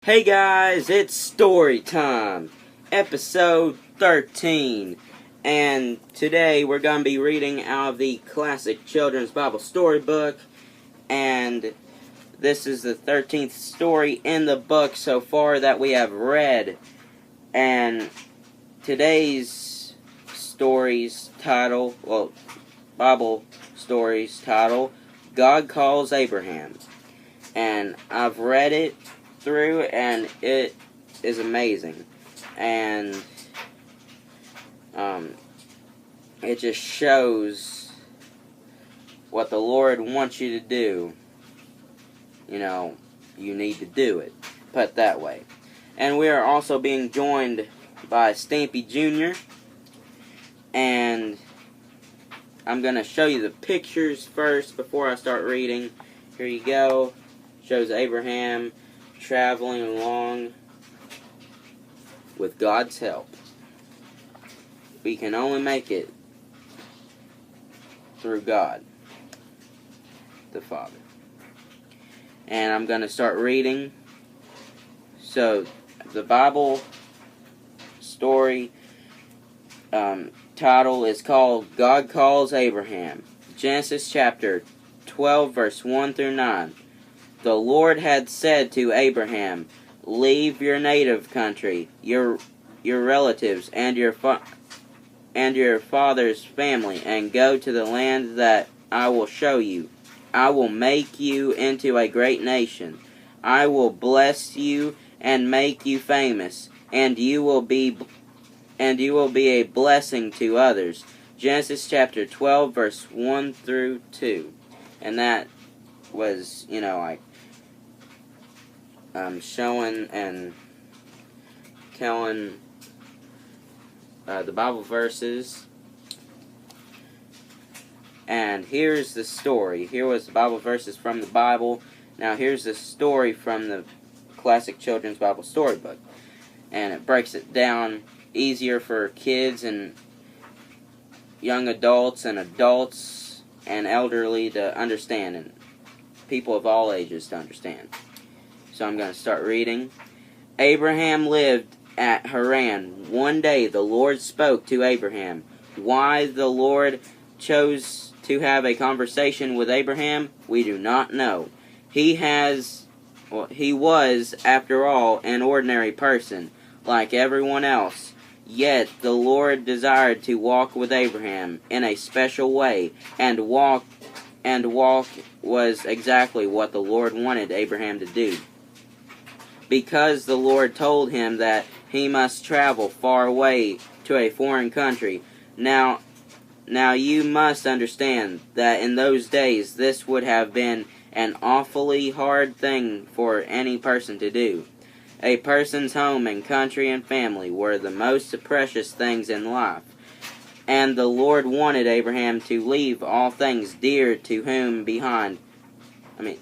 Hey guys, it's story time, episode 13, and today we're going to be reading out of the Classic Children's Bible Storybook, and this is the 13th story in the book so far that we have read, and today's story's title, Bible story's title, God Calls Abraham, and I've read it through and it is amazing, and it just shows what the Lord wants you to do. You know, you need to do it, put it that way. And we are also being joined by Stampy Jr. and I'm going to show you the pictures first before I start reading. Here you go. Shows Abraham traveling along with God's help. We can only make it through God, the Father. And I'm going to start reading. So, the Bible story title is called God Calls Abraham. Genesis chapter 12, verse 1 through 9. The Lord had said to Abraham, "Leave your native country, your relatives, and your father's family, and go to the land that I will show you. I will make you into a great nation. I will bless you and make you famous, and you will be a blessing to others." Genesis chapter 12, verse 1 through 2. And that was, showing and telling the Bible verses. And here's the story. Here was the Bible verses from the Bible. Now here's the story from the Classic Children's Bible Storybook. And it breaks it down easier for kids and young adults and elderly to understand, and people of all ages to understand. So I'm going to start reading. Abraham lived at Haran. One day the Lord spoke to Abraham. Why the Lord chose to have a conversation with Abraham, we do not know. He was, after all, an ordinary person, like everyone else. Yet the Lord desired to walk with Abraham in a special way, and walk was exactly what the Lord wanted Abraham to do. Because the Lord told him that he must travel far away to a foreign country. Now you must understand that in those days this would have been an awfully hard thing for any person to do. A person's home and country and family were the most precious things in life. And the Lord wanted Abraham to leave all things dear to him behind. Let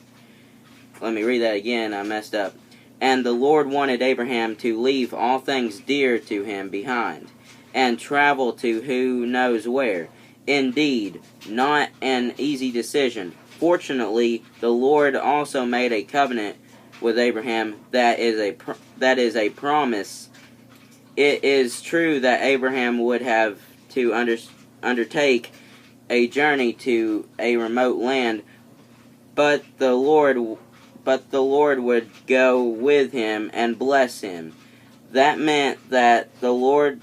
me read that again, I messed up. And the Lord wanted Abraham to leave all things dear to him behind, and travel to who knows where. Indeed, not an easy decision. Fortunately, the Lord also made a covenant with Abraham that is a promise. It is true that Abraham would have to undertake a journey to a remote land, but the Lord would go with him and bless him. That meant that the Lord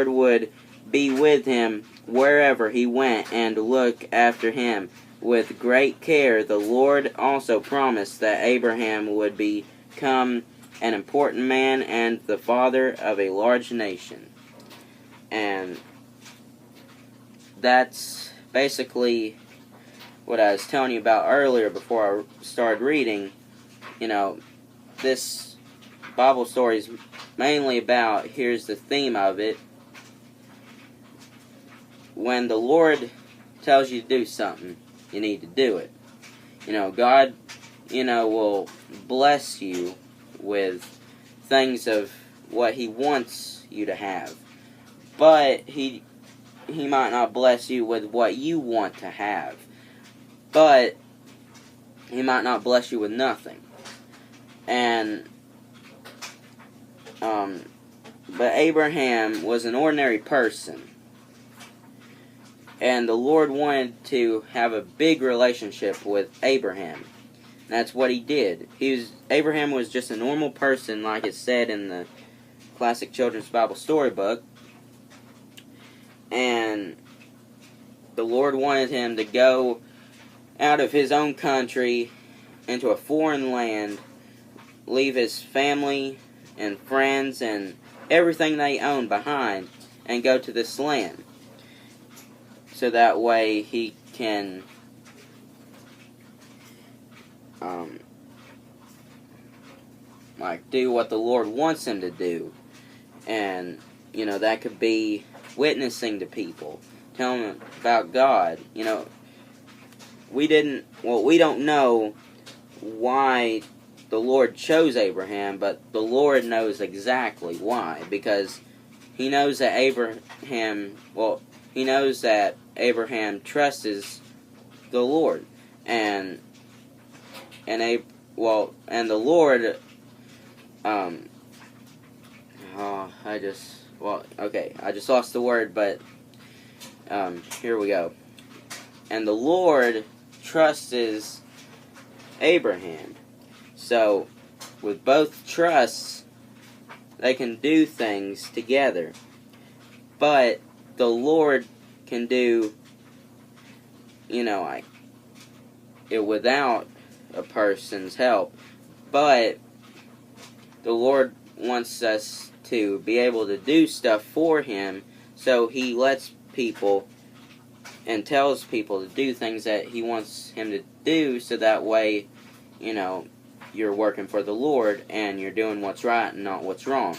would be with him wherever he went and look after him with great care. The Lord also promised that Abraham would become an important man and the father of a large nation. And that's basically what I was telling you about earlier before I started reading. This Bible story is mainly about, here's the theme of it. When the Lord tells you to do something, you need to do it. God, will bless you with things of what He wants you to have. But He might not bless you with what you want to have. But He might not bless you with nothing. And but Abraham was an ordinary person, and the Lord wanted to have a big relationship with Abraham. And that's what he did. Abraham was just a normal person, like it said in the classic children's Bible storybook. And the Lord wanted him to go out of his own country into a foreign land, leave his family and friends and everything they owned behind, and go to this land. So that way he can do what the Lord wants him to do. And, that could be witnessing to people, telling them about God. We don't know why the Lord chose Abraham, but the Lord knows exactly why, because he knows that Abraham trusts the Lord, and the Lord, I just lost the word, but here we go. And the Lord trusts Abraham. So, with both trusts, they can do things together. But the Lord can do, it without a person's help. But the Lord wants us to be able to do stuff for him, so he lets people and tells people to do things that he wants him to do, so that way, you're working for the Lord and you're doing what's right and not what's wrong.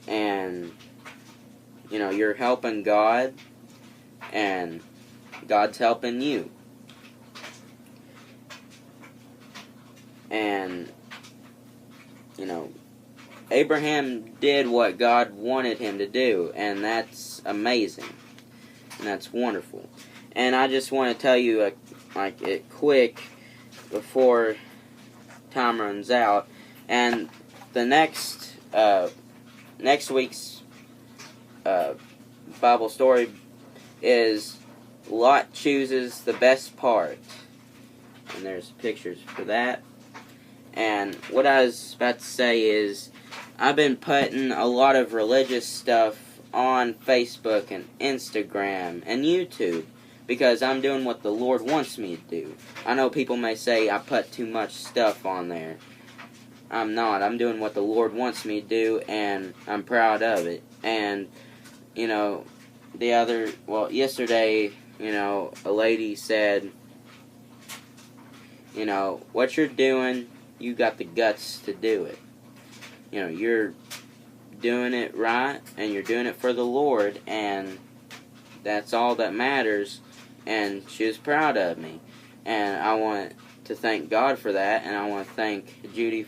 And, you're helping God and God's helping you. And, Abraham did what God wanted him to do, and that's amazing. And that's wonderful. And I just want to tell you, quick, before time runs out. And the next week's Bible story is Lot chooses the best part. And there's pictures for that. And what I was about to say is, I've been putting a lot of religious stuff on Facebook and Instagram and YouTube, because I'm doing what the Lord wants me to do. I know people may say I put too much stuff on there. I'm not. I'm doing what the Lord wants me to do, and I'm proud of it. And, yesterday, a lady said, what you're doing, you got the guts to do it. You're doing it right, and you're doing it for the Lord, and that's all that matters. And she was proud of me, and I want to thank God for that, and I want to thank Judy.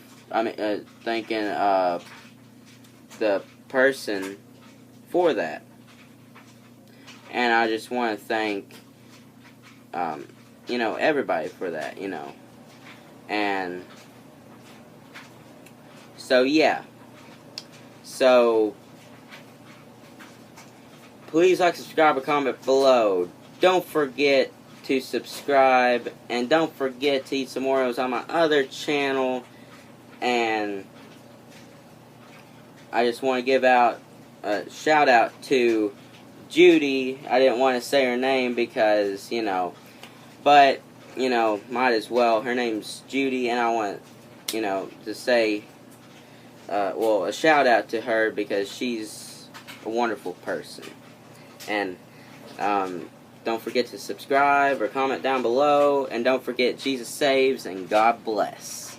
Thanking the person for that, and I just want to thank everybody for that, and so yeah. So please like, subscribe, or comment below. Don't forget to subscribe, and don't forget to eat some Oreos on my other channel. And I just want to give out a shout out to Judy. I didn't want to say her name because, but, might as well. Her name's Judy, and I want, to say, a shout out to her, because she's a wonderful person. And, don't forget to subscribe or comment down below. And don't forget, Jesus saves and God bless.